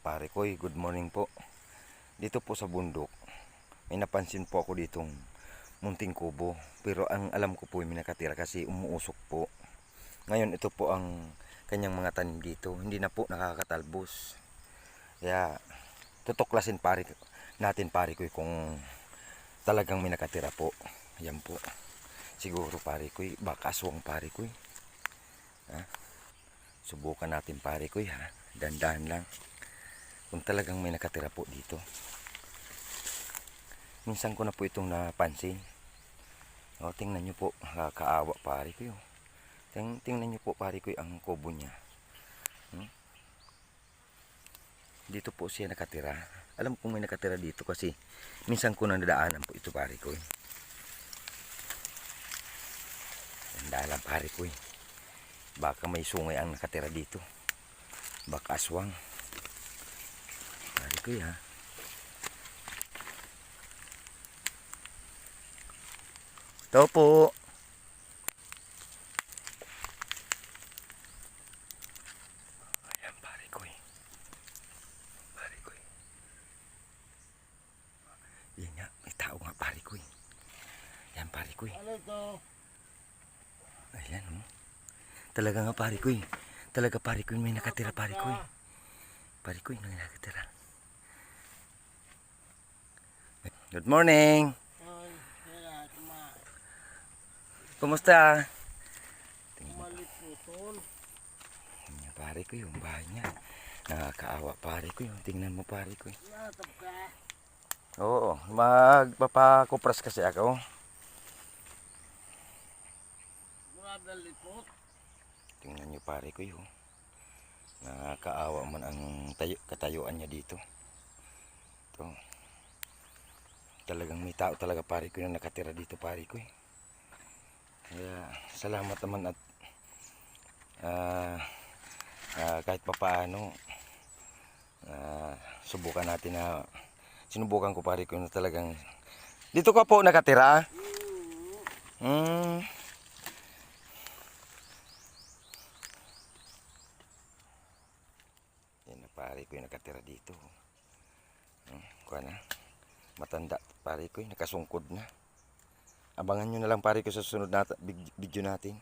pare ko, good morning po. Dito po sa bundok, may napansin po ako ditong munting kubo. Pero ang alam ko po may nakatira kasi umuusok po. Ngayon ito po ang kanyang mga tanim dito. Hindi na po nakakatalbos. Kaya tutuklasin natin pare ko kung talagang may nakatira po. Yan po. Siguro pare ko, baka aswang pare ko. Ha? Subukan natin pare ko ha. Dandahan lang. Kung talagang may nakatira po dito. Minsan ko na po itong napansin. O, tingnan nyo po, nakakaawa pare ko. Tingnan nyo po pare ko ang kubo niya. Dito po siya nakatira. Alam kong may nakatira dito kasi minsan ko na nadaanan po ito pare ko. Dandahan lang pare ko. Baka may sungay ang nakatira dito. Baka aswang. Pare ko ha. Ito po. Ayan pare ko. Pare ko. Yan nga, may tao nga pare ko. Yan pare ko. Ano ito? Ayan oh. Talaga nga pare ko. Talaga pare ko may nakatira pare ko. Pare ko may nakatira. Good morning. Kumusta? Maliputol. Pare ko yung bahay niya. Nakakaawa pare ko yung tingnan mo pare ko. Natap ka. Oo, magpapakupras kasi ako. Murada lipot. Tingnan niyo pare ko yun. Nakakaawa man ang katayuan niya dito. Ito. Talagang may tao talaga pare ko na nakatira dito pare ko. Kaya salamat naman at kahit papaano subukan natin na sinubukan ko pare ko na talagang dito ka po nakatira. Yan na pare ko yung nakatira dito. Kuha na. Matanda pare ko nakasungkod na. Abangan nyo na lang pare ko sa susunod na video natin.